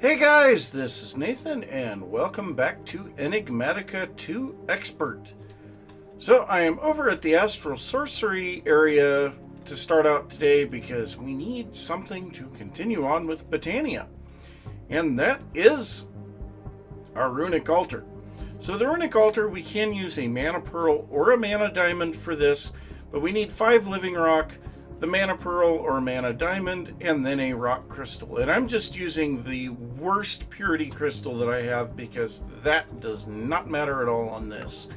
Hey guys, this is Nathan and welcome back to Enigmatica 2 Expert. So I am over at the Astral Sorcery area to start out today because we need something to continue on with Botania. And that is our Runic Altar. So the Runic Altar, we can use a Mana Pearl or a Mana Diamond for this, but we need 5 Living Rock, the Mana Pearl or Mana Diamond, and then a Rock Crystal. And I'm just using the worst purity crystal that I have because that does not matter at all on this.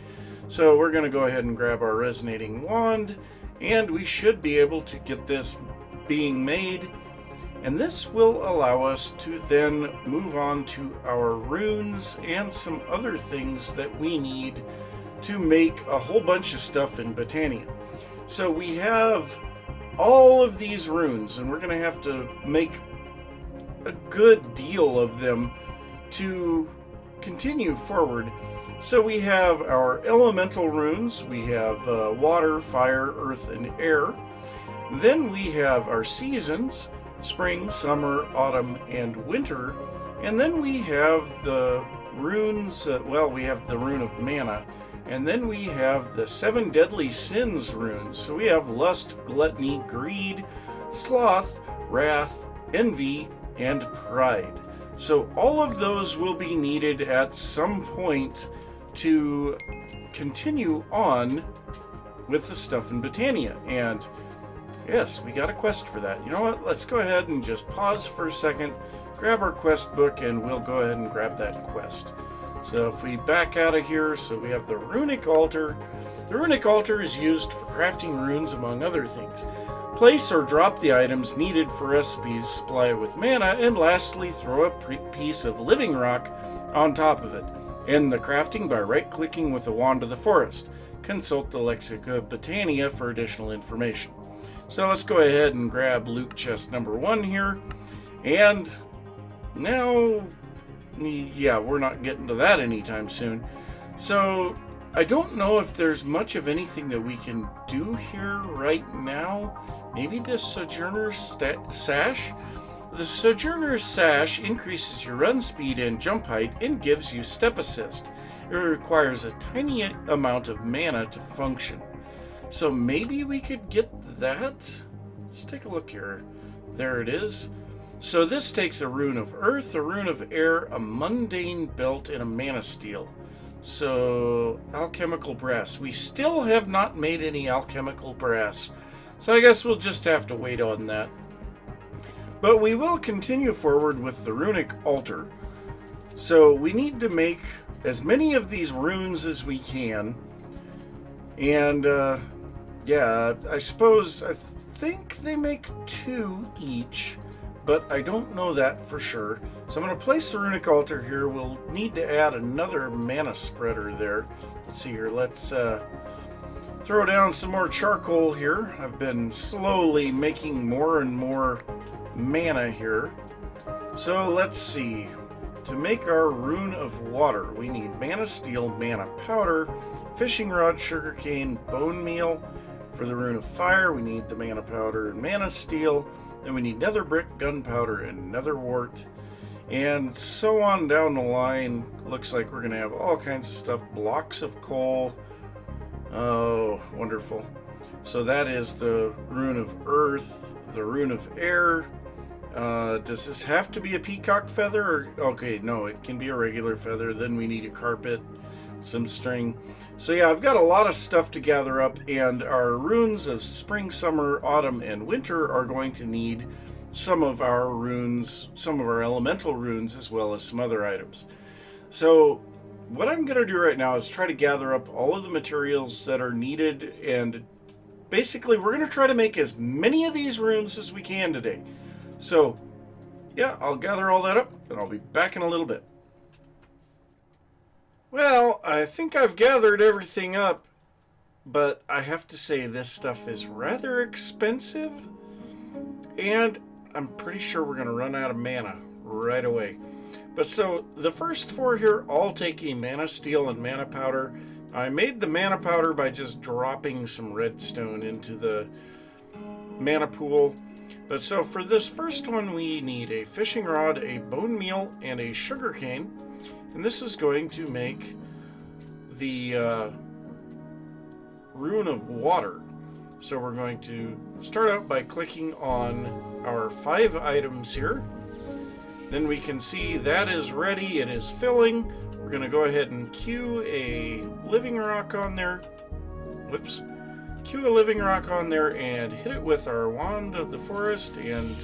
So we're going to go ahead and grab our Resonating Wand, and we should be able to get this being made. And this will allow us to then move on to our runes and some other things that we need to make a whole bunch of stuff in Botania. So we have all of these runes, and we're going to have to make a good deal of them to continue forward. So we have our elemental runes. We have water, fire, earth, and air. Then we have our seasons: spring, summer, autumn, and winter. And then we have the runes, we have the rune of mana. And then we have the 7 deadly sins runes. So we have lust, gluttony, greed, sloth, wrath, envy, and pride. So all of those will be needed at some point to continue on with the stuff in Botania. And yes, we got a quest for that. You know what? Let's go ahead and just pause for a second, grab our quest book, and we'll go ahead and grab that quest. So if we back out of here, so we have the Runic Altar. The Runic Altar is used for crafting runes, among other things. Place or drop the items needed for recipes, supply it with mana, and lastly, throw a piece of living rock on top of it. End the crafting by right-clicking with the Wand of the Forest. Consult the Lexica of Botania for additional information. So let's go ahead and grab loot chest number 1 here. And now, yeah, we're not getting to that anytime soon. So I don't know if there's much of anything that we can do here right now. Maybe the Sojourner's Sash? The Sojourner's Sash increases your run speed and jump height and gives you step assist. It requires a tiny amount of mana to function. So maybe we could get that? Let's take a look here. There it is. So this takes a rune of earth, a rune of air, a mundane belt, and a mana steel. So alchemical brass. We still have not made any alchemical brass. So I guess we'll just have to wait on that. But we will continue forward with the Runic Altar. So we need to make as many of these runes as we can. And yeah, I think they make 2 each, but I don't know that for sure. So I'm going to place the Runic Altar here. We'll need to add another mana spreader there. Let's see here. Let's throw down some more charcoal here. I've been slowly making more and more mana here. So let's see. To make our Rune of Water, we need mana steel, mana powder, fishing rod, sugarcane, bone meal. For the Rune of Fire, we need the mana powder and mana steel. Then we need nether brick, gunpowder, and nether wart. And so on down the line. Looks like we're going to have all kinds of stuff. Blocks of coal. Oh, wonderful. So that is the Rune of Earth, the Rune of Air. Does this have to be a peacock feather? Or, okay, no, it can be a regular feather. Then we need a carpet, some string. So yeah, I've got a lot of stuff to gather up, and our runes of spring, summer, autumn, and winter are going to need some of our runes, some of our elemental runes, as well as some other items. So what I'm going to do right now is try to gather up all of the materials that are needed, and basically we're going to try to make as many of these runes as we can today. So yeah, I'll gather all that up, and I'll be back in a little bit. Well, I think I've gathered everything up, but I have to say this stuff is rather expensive, and I'm pretty sure we're going to run out of mana right away. But so the first 4 here all take a mana steel and mana powder. I made the mana powder by just dropping some redstone into the mana pool. But so for this first one, we need a fishing rod, a bone meal, and a sugar cane. And this is going to make the rune of water. So we're going to start out by clicking on our 5 items here. Then we can see that is ready, it is filling. We're going to go ahead and cue a living rock on there. Whoops. Cue a living rock on there and hit it with our wand of the forest, and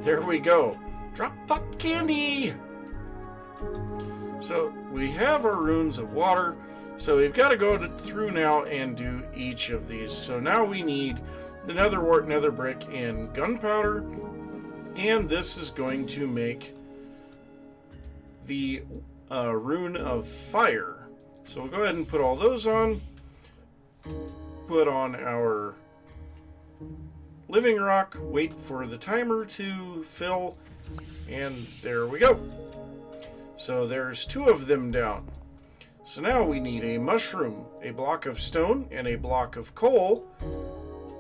there we go. Drop top candy! So we have our runes of water, so we've got to go through now and do each of these. So now we need the nether wart, nether brick, and gunpowder, and this is going to make the rune of fire. So we'll go ahead and put all those on. Put on our living rock, wait for the timer to fill, and there we go. So there's 2 of them down. So now we need a mushroom, a block of stone, and a block of coal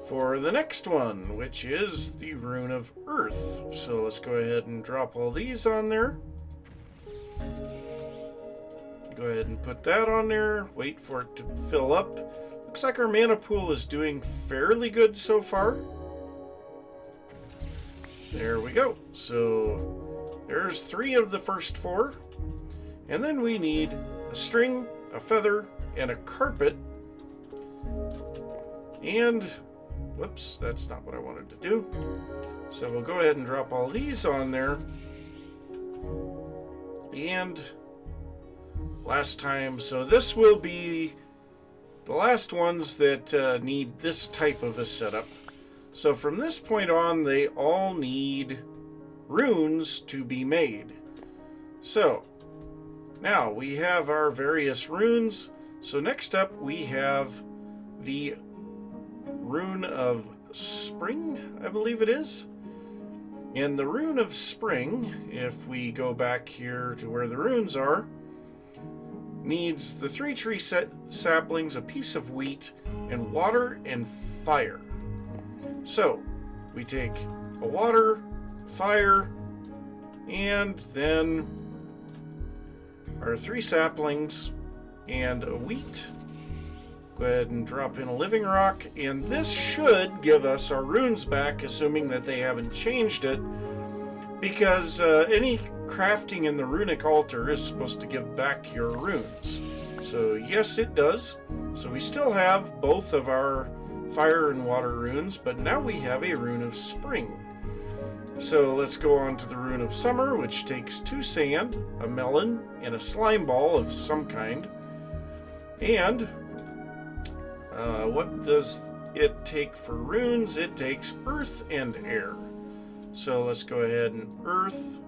for the next one, which is the rune of earth. So let's go ahead and drop all these on there. Go ahead and put that on there, wait for it to fill up. Looks like our mana pool is doing fairly good so far. There we go. So there's 3 of the first 4. And then we need a string, a feather, and a carpet. And, whoops, that's not what I wanted to do. So we'll go ahead and drop all these on there. And last time, so this will be the last ones that need this type of a setup. So from this point on, they all need runes to be made. So now we have our various runes. So next up we have the rune of spring, I believe it is. And the rune of spring, if we go back here to where the runes are, needs the 3 tree saplings, a piece of wheat, and water and fire. So we take a water, fire, and then our 3 saplings and a wheat. Go ahead and drop in a living rock, and this should give us our runes back, assuming that they haven't changed it, because any crafting in the runic altar is supposed to give back your runes. So yes, it does. So we still have both of our fire and water runes, but now we have a rune of spring. So let's go on to the rune of summer, which takes 2 sand, a melon, and a slime ball of some kind. And what does it take for runes? It takes earth and air. So let's go ahead and earth,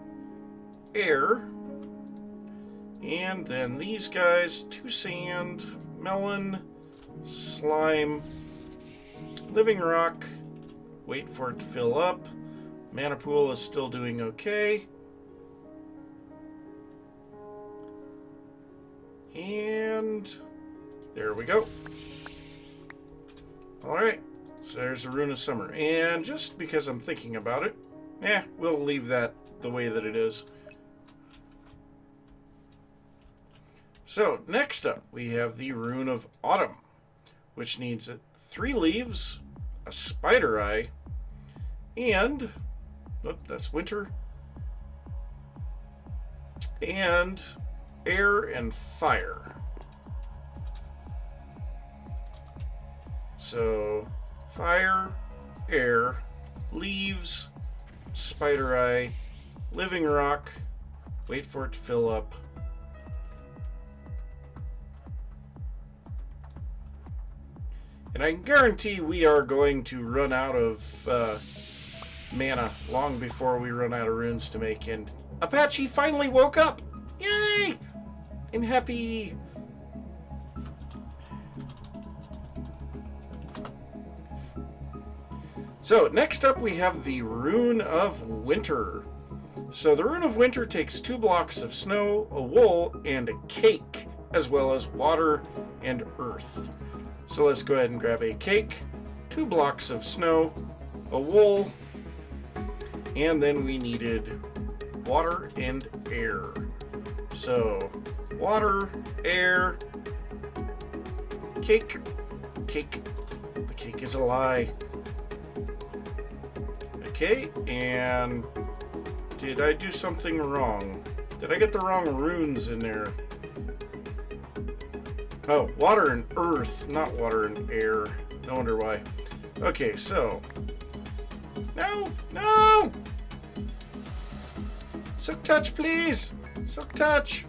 air, and then these guys, 2 sand, melon, slime, living rock, wait for it to fill up. Mana pool is still doing okay. And there we go. Alright, so there's the rune of summer. And just because I'm thinking about it, we'll leave that the way that it is. So, next up, we have the rune of autumn, which needs 3 leaves, a spider eye, and, that's winter, and air and fire. So, fire, air, leaves, spider eye, living rock, wait for it to fill up. And I can guarantee we are going to run out of mana long before we run out of runes to make. And Apache finally woke up! Yay! I'm happy! So, next up we have the rune of winter. So the rune of winter takes 2 blocks of snow, a wool, and a cake, as well as water and earth. So let's go ahead and grab a cake, 2 blocks of snow, a wool, And then we needed water and air. So water, air, cake. The cake is a lie. Okay, and did I do something wrong? Did I get the wrong runes in there? Oh, water and earth, not water and air. No wonder why. Okay, so... No! Silk touch, please! Silk touch!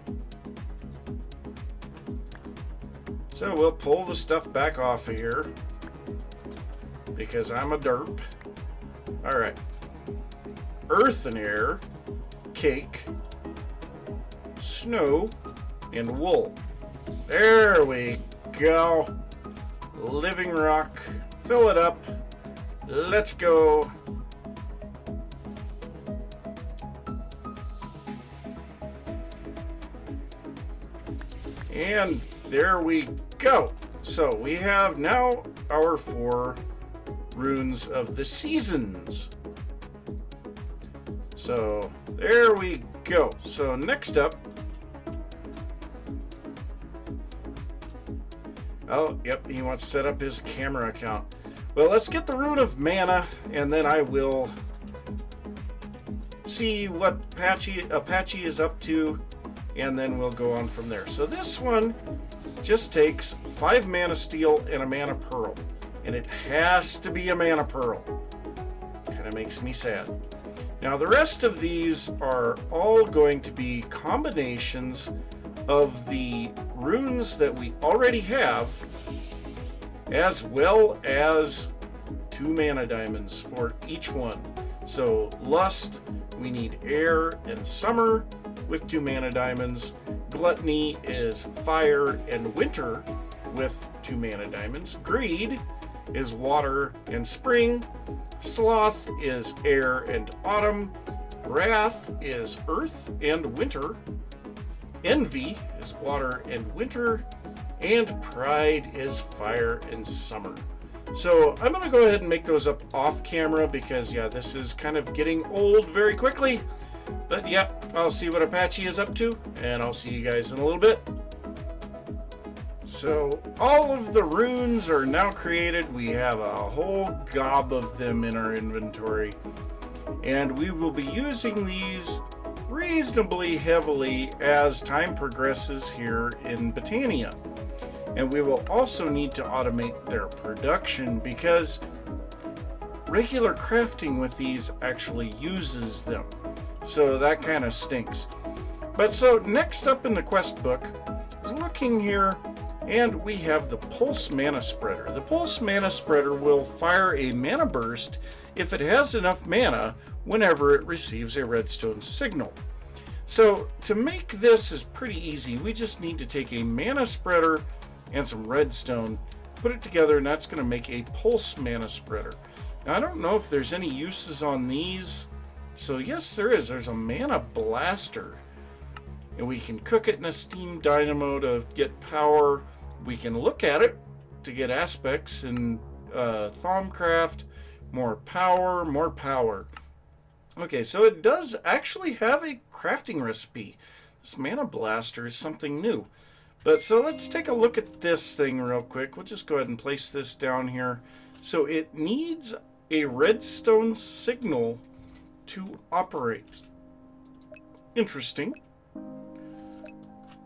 So we'll pull the stuff back off of here, because I'm a derp. Alright. Earth and air, cake, snow, and wool. There we go. Living rock. Fill it up. Let's go. And there we go. So we have now our 4 runes of the seasons. So there we go. So next up, oh, yep, he wants to set up his camera account. Well, let's get the rune of mana, and then I will see what Apache is up to, and then we'll go on from there. So this one just takes 5 mana steel and a mana pearl, and it has to be a mana pearl. Kind of makes me sad. Now the rest of these are all going to be combinations of the runes that we already have, as well as 2 mana diamonds for each one. So lust, we need air and summer with 2 mana diamonds. Gluttony is fire and winter with 2 mana diamonds. Greed is water and spring. Sloth is air and autumn. Wrath is earth and winter. Envy is water and winter. And pride is fire and summer. So I'm going to go ahead and make those up off camera because, yeah, this is kind of getting old very quickly. But yeah, I'll see what Apache is up to, and I'll see you guys in a little bit. So all of the runes are now created. We have a whole gob of them in our inventory, and we will be using these reasonably heavily as time progresses here in Botania. And we will also need to automate their production because regular crafting with these actually uses them. So that kind of stinks. But so next up in the quest book is looking here, and we have the Pulse Mana Spreader. The Pulse Mana Spreader will fire a mana burst if it has enough mana whenever it receives a redstone signal. So to make this is pretty easy. We just need to take a mana spreader and some redstone, put it together, and that's going to make a Pulse Mana Spreader. Now I don't know if there's any uses on these. So yes, there is. There's a Mana Blaster, and we can cook it in a steam dynamo to get power. We can look at it to get aspects in Thaumcraft. More power. Okay, so it does actually have a crafting recipe. This Mana Blaster is something new. But so let's take a look at this thing real quick. We'll just go ahead and place this down here. So it needs a redstone signal to operate. Interesting.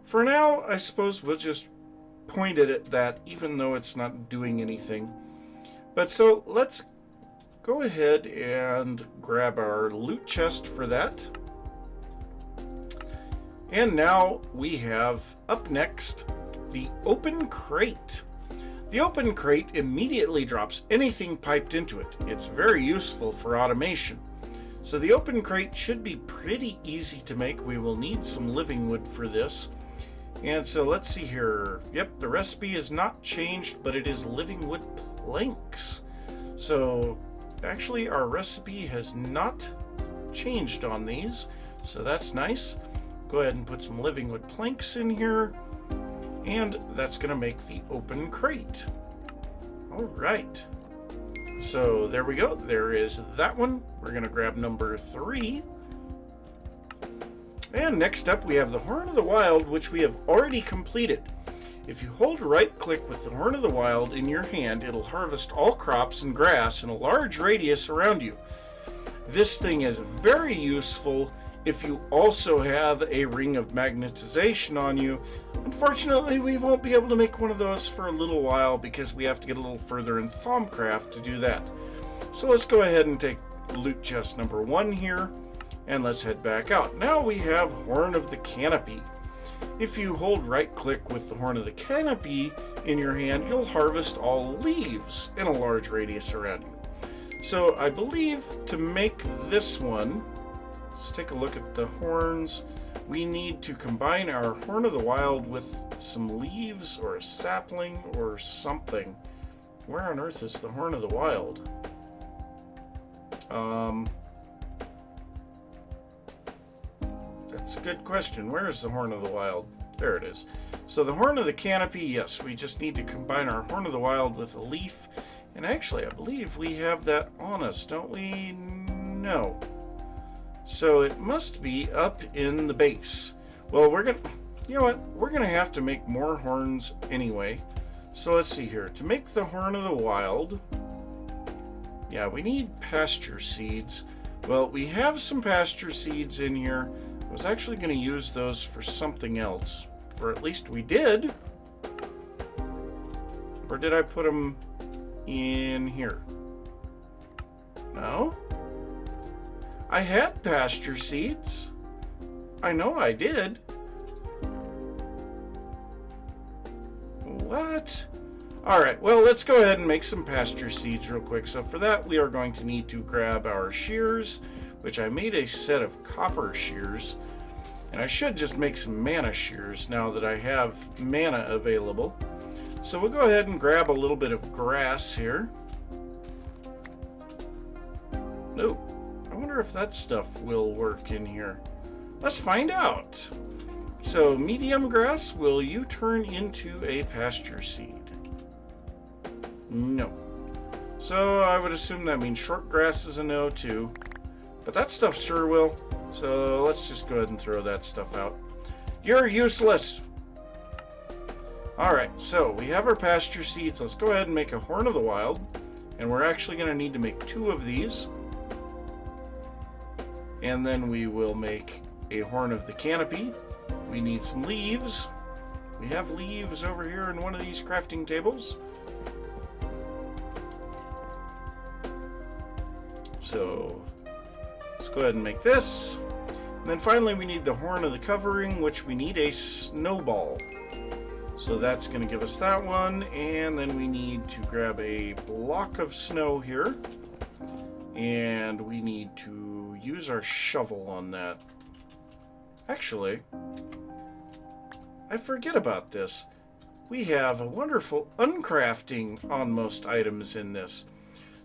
For now, I suppose we'll just point it at that, even though it's not doing anything. But so let's go ahead and grab our loot chest for that. And now we have up next the open crate. The open crate immediately drops anything piped into it. It's very useful for automation. So the open crate should be pretty easy to make. We will need some living wood for this. And so let's see here. Yep, the recipe is not changed, but it is living wood planks. So actually our recipe has not changed on these. So that's nice. Go ahead and put some living wood planks in here. And that's going to make the open crate. All right. So So there we go. There is that one. We're going to grab number 3. And next up we have the Horn of the Wild, which we have already completed. If you hold right click with the Horn of the Wild in your hand, it'll harvest all crops and grass in a large radius around you. This thing is very useful if you also have a ring of magnetization on you. Unfortunately, we won't be able to make one of those for a little while because we have to get a little further in Thaumcraft to do that. So let's go ahead and take loot chest number 1 here, and let's head back out. Now we have Horn of the Canopy. If you hold right click with the Horn of the Canopy in your hand, you'll harvest all leaves in a large radius around you. So I believe to make this one, let's take a look at the horns. We need to combine our Horn of the Wild with some leaves or a sapling or something. Where on earth is the Horn of the Wild? That's a good question. Where is the Horn of the Wild? There it is. So the Horn of the Canopy, yes, we just need to combine our Horn of the Wild with a leaf. And actually, I believe we have that on us, don't we? No. So it must be up in the base. Well, you know what? We're gonna have to make more horns anyway. So let's see here. To make the Horn of the Wild, yeah, we need pasture seeds. Well, we have some pasture seeds in here. I was actually going to use those for something else, or at least we did. Or did I put them in here? No? I had pasture seeds. I know I did. What? Alright, well, let's go ahead and make some pasture seeds real quick. So for that, we are going to need to grab our shears, which I made a set of copper shears. And I should just make some mana shears now that I have mana available. So we'll go ahead and grab a little bit of grass here. Oh, I wonder if that stuff will work in here. Let's find out. So medium grass, will you turn into a pasture seed? No. So I would assume that means short grass is a no too. But that stuff sure will. So let's just go ahead and throw that stuff out. You're useless! Alright, so we have our pasture seeds. Let's go ahead and make a Horn of the Wild. And we're actually going to need to make 2 of these. And then we will make a Horn of the Canopy. We need some leaves. We have leaves over here in one of these crafting tables. So let's go ahead and make this. And then finally we need the Horn of the Covering, which we need a snowball. So that's going to give us that one. And then we need to grab a block of snow here. And we need to use our shovel on that. Actually, I forget about this. We have a wonderful uncrafting on most items in this.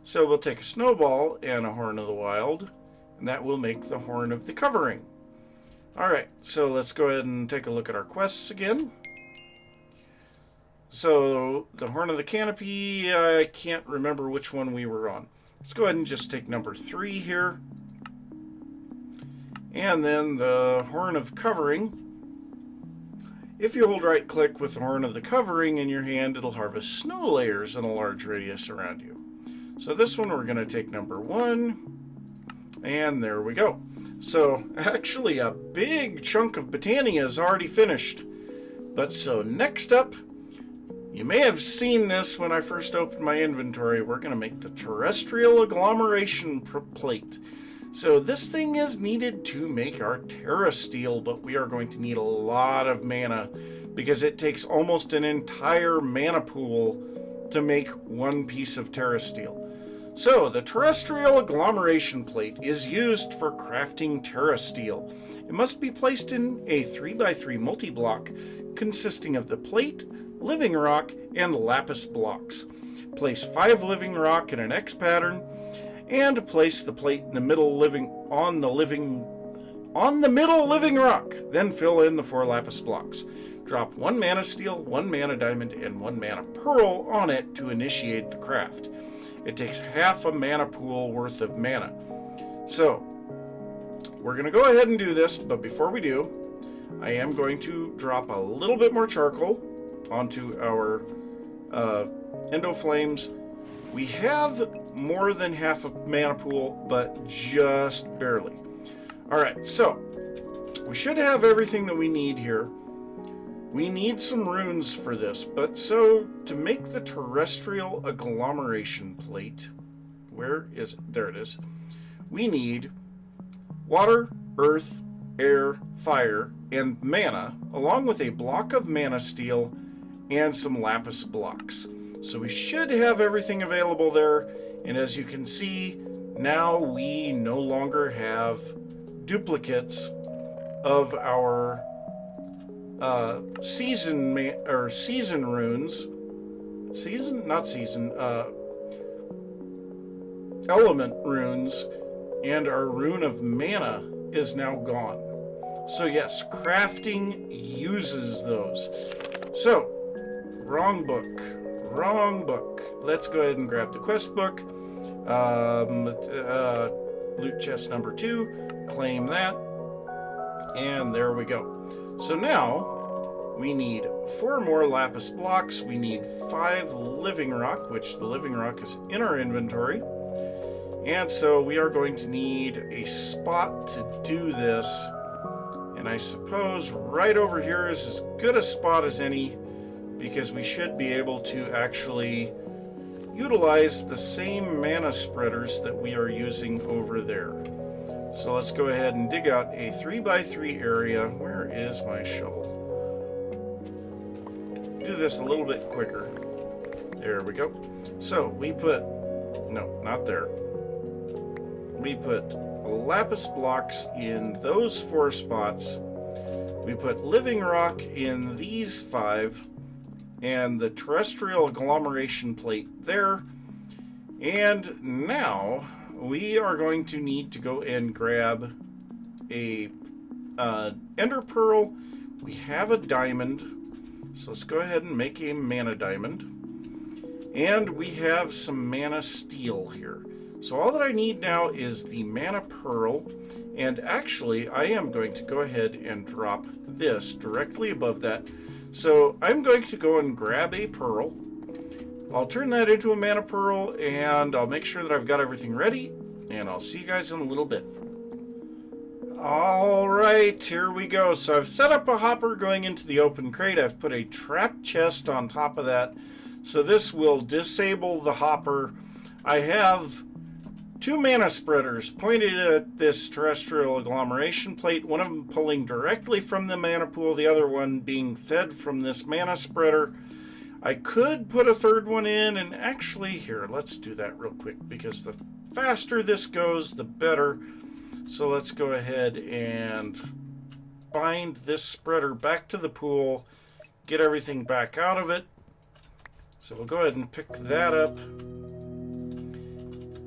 So we'll take a snowball and a Horn of the Wild, and that will make the Horn of the Covering. Alright, so let's go ahead and take a look at our quests again. So, the Horn of the Canopy, I can't remember which one we were on. Let's go ahead and just take number 3 here. And then the Horn of Covering. If you hold right click with the Horn of the Covering in your hand, it'll harvest snow layers in a large radius around you. So this one we're going to take number 1, and there we go. So actually a big chunk of Botania is already finished. But so next up, you may have seen this when I first opened my inventory, we're going to make the Terrasteel agglomeration plate. So this thing is needed to make our Terrasteel, but we are going to need a lot of mana because it takes almost an entire mana pool to make one piece of Terrasteel. So, the Terrasteel agglomeration plate is used for crafting Terrasteel. It must be placed in a 3x3 multi-block consisting of the plate, living rock, and lapis blocks. Place 5 living rock in an X pattern, and place the plate in the middle on the middle living rock. Then fill in the 4 lapis blocks. Drop 1 mana steel, 1 mana diamond, and 1 mana pearl on it to initiate the craft. it takes half a mana pool worth of mana. So we're going to go ahead and do this, but before we do, I am going to drop a little bit more charcoal onto our endo flames. We have more than half a mana pool, but just barely. Alright, so we should have everything that we need here. We need some runes for this, but so to make the terrestrial agglomeration plate, where is it? There it is. We need water, earth, air, fire, and mana, along with a block of mana steel and some lapis blocks. So we should have everything available there, and as you can see, now we no longer have duplicates of our season runes. Element runes, and our rune of mana is now gone. So yes, crafting uses those. So, wrong book. Let's go ahead and grab the quest book. Loot chest number 2, claim that, and there we go. So now we need 4 more lapis blocks. We need 5 living rock, which the living rock is in our inventory. And so we are going to need a spot to do this. And I suppose right over here is as good a spot as any, because we should be able to actually utilize the same mana spreaders that we are using over there. So let's go ahead and dig out a 3x3 area. Where is my shovel? Do this a little bit quicker. There we go. So we put, no, not there. We put lapis blocks in those 4 spots. We put living rock in these 5, and the terrestrial agglomeration plate there. And now we are going to need to go and grab a ender pearl. We have a diamond, so let's go ahead and make a mana diamond. And we have some mana steel here. So all that I need now is the mana pearl, and actually I am going to go ahead and drop this directly above that. So I'm going to go and grab a pearl. I'll turn that into a mana pearl, and I'll make sure that I've got everything ready, and I'll see you guys in a little bit. Alright, here we go. So I've set up a hopper going into the open crate. I've put a trap chest on top of that, so this will disable the hopper. I have 2 mana spreaders pointed at this terrestrial agglomeration plate, one of them pulling directly from the mana pool, the other one being fed from this mana spreader. I could put a 3rd one in, and actually, here, let's do that real quick, because the faster this goes, the better. So let's go ahead and bind this spreader back to the pool, get everything back out of it. So we'll go ahead and pick that up.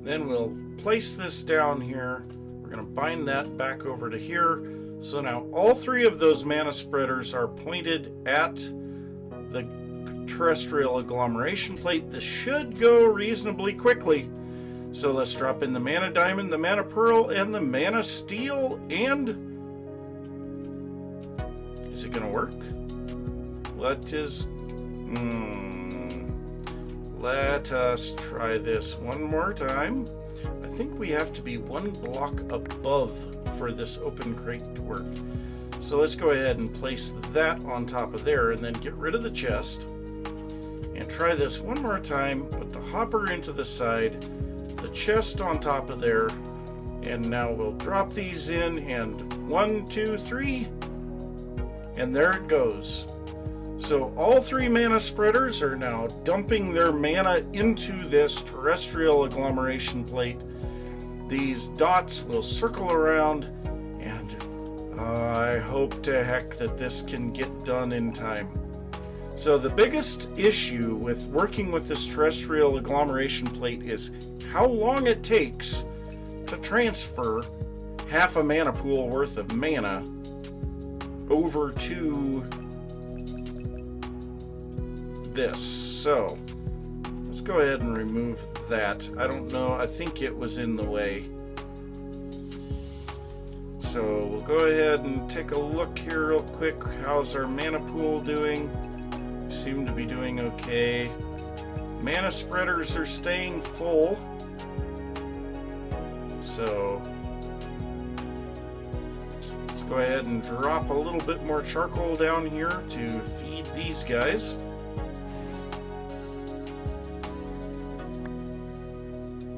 Then we'll place this down here. We're going to bind that back over to here. So now all 3 of those mana spreaders are pointed at the terrestrial agglomeration plate. This should go reasonably quickly. So let's drop in the mana diamond, the mana pearl, and the mana steel. And is it going to work? Let us try this one more time. I think we have to be 1 block above for this open crate to work. So let's go ahead and place that on top of there, and then get rid of the chest. And try this one more time. Put the hopper into the side, the chest on top of there, and now we'll drop these in, and 1, 2, 3, and there it goes. So all 3 mana spreaders are now dumping their mana into this terrestrial agglomeration plate. These dots will circle around, and I hope to heck that this can get done in time. So the biggest issue with working with this terrestrial agglomeration plate is how long it takes to transfer half a mana pool worth of mana over to this. So let's go ahead and remove that. I don't know. I think it was in the way. So we'll go ahead and take a look here real quick. How's our mana pool doing? We seem to be doing okay. Mana spreaders are staying full. So let's go ahead and drop a little bit more charcoal down here to feed these guys.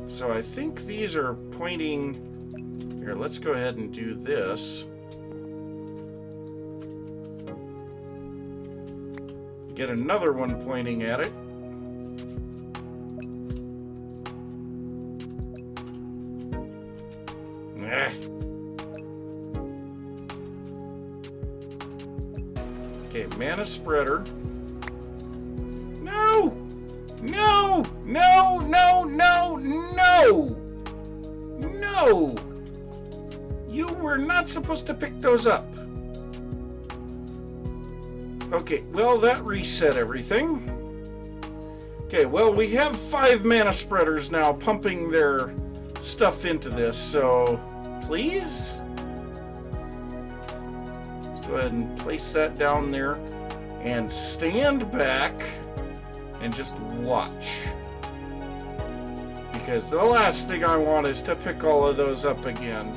So I think these are pointing... Here, let's go ahead and do this. Get another one pointing at it. Okay, mana spreader. No! No! No! No! No! No! No! You were not supposed to pick those up. Okay, well, that reset everything. Okay, well, we have 5 mana spreaders now pumping their stuff into this, so please? Let's go ahead and place that down there and stand back and just watch. Because the last thing I want is to pick all of those up again.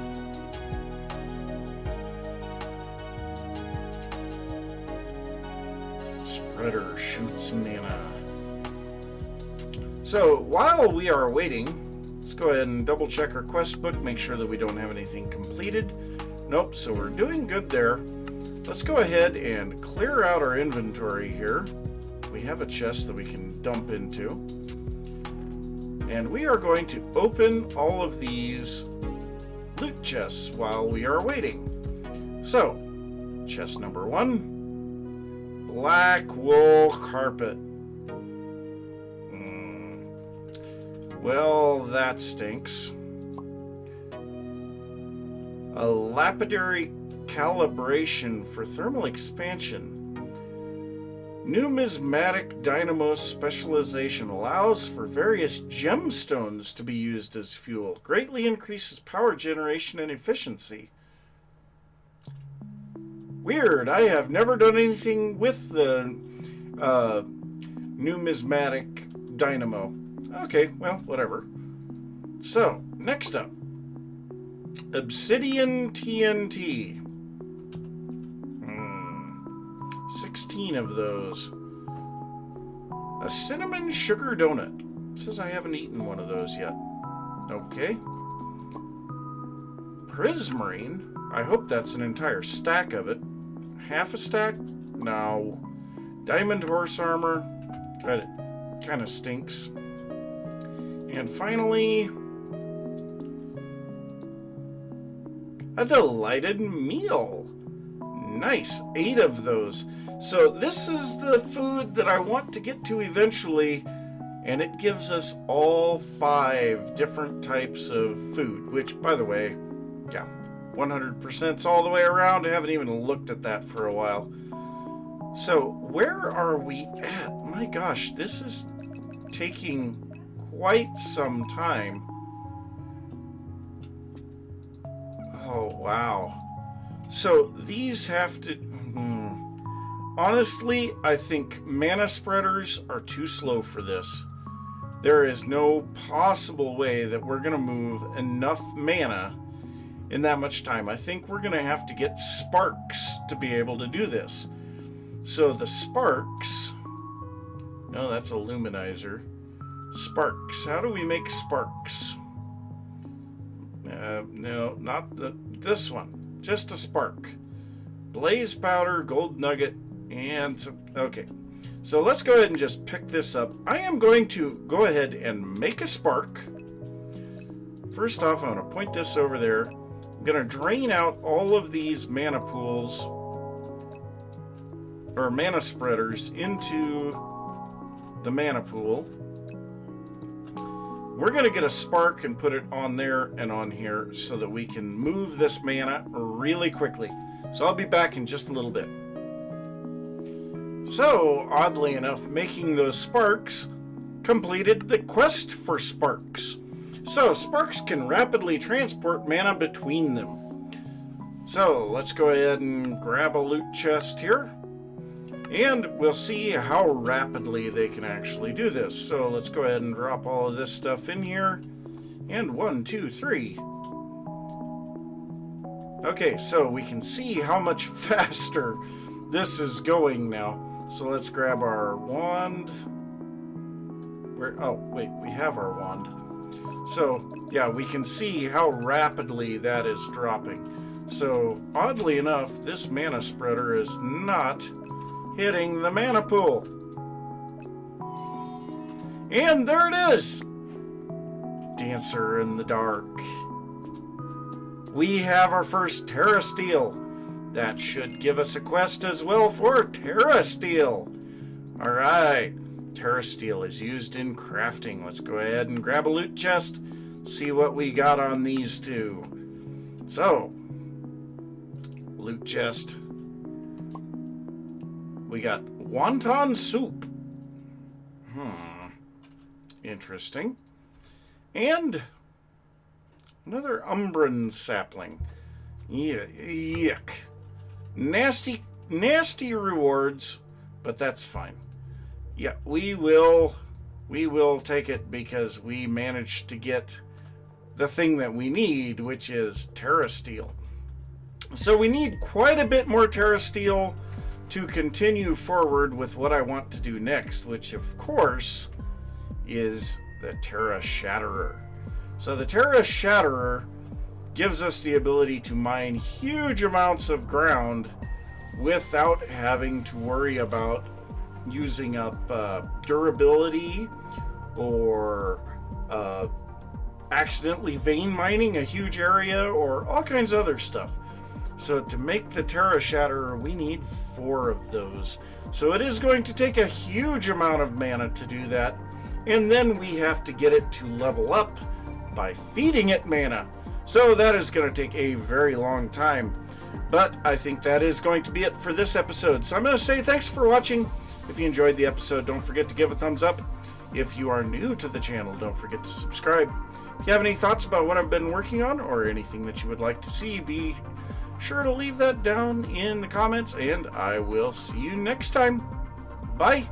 Spreader shoots mana. So while we are waiting, let's go ahead and double check our quest book, make sure that we don't have anything completed. Nope, so we're doing good there. Let's go ahead and clear out our inventory here. We have a chest that we can dump into. And we are going to open all of these loot chests while we are waiting. So, chest number 1, black wool carpet. Well, that stinks. A lapidary calibration for thermal expansion. Numismatic dynamo specialization allows for various gemstones to be used as fuel. Greatly increases power generation and efficiency. Weird. I have never done anything with the numismatic dynamo. Okay, well, whatever. So, next up. Obsidian TNT. 16 of those. A cinnamon sugar donut. It says I haven't eaten one of those yet. Okay. Prismarine. I hope that's an entire stack of it. Half a stack? No. Diamond horse armor. Got it. Kind of stinks. And finally, a delighted meal. Nice. 8 of those. So this is the food that I want to get to eventually, and it gives us all 5 different types of food, which, by the way, yeah, 100% all the way around. I haven't even looked at that for a while. So where are we at? My gosh, this is taking quite some time. Oh, wow. So these have to... Honestly, I think mana spreaders are too slow for this. There is no possible way that we're going to move enough mana in that much time. I think we're going to have to get sparks to be able to do this. So the sparks... No, that's a luminizer. Sparks. How do we make sparks? No, not this one. Just a spark. Blaze powder, gold nugget, and... Okay. So let's go ahead and just pick this up. I am going to go ahead and make a spark. First off, I'm going to point this over there. I'm going to drain out all of these mana pools, or mana spreaders, into the mana pool. We're going to get a spark and put it on there and on here so that we can move this mana really quickly. So I'll be back in just a little bit. So, oddly enough, making those sparks completed the quest for sparks. So sparks can rapidly transport mana between them. So let's go ahead and grab a loot chest here. And we'll see how rapidly they can actually do this. So let's go ahead and drop all of this stuff in here. And 1, 2, 3. Okay, so we can see how much faster this is going now. So let's grab our wand. Oh, wait, we have our wand. So, yeah, we can see how rapidly that is dropping. So, oddly enough, this mana spreader is not hitting the mana pool. And there it is! Dancer in the dark. We have our first Terrasteel. That should give us a quest as well for Terrasteel. Alright, Terrasteel is used in crafting. Let's go ahead and grab a loot chest, see what we got on these two. So, loot chest. We got wonton soup. Interesting. And another umbran sapling. Yuck. Nasty rewards, but that's fine. Yeah, we will take it because we managed to get the thing that we need, which is Terrasteel. So we need quite a bit more Terrasteel to continue forward with what I want to do next, which of course is the Terra Shatterer. So the Terra Shatterer gives us the ability to mine huge amounts of ground without having to worry about using up durability or accidentally vein mining a huge area or all kinds of other stuff. So to make the Terra Shatterer, we need 4 of those. So it is going to take a huge amount of mana to do that. And then we have to get it to level up by feeding it mana. So that is going to take a very long time. But I think that is going to be it for this episode. So I'm going to say thanks for watching. If you enjoyed the episode, don't forget to give a thumbs up. If you are new to the channel, don't forget to subscribe. If you have any thoughts about what I've been working on or anything that you would like to see, be sure to leave that down in the comments, and I will see you next time. Bye!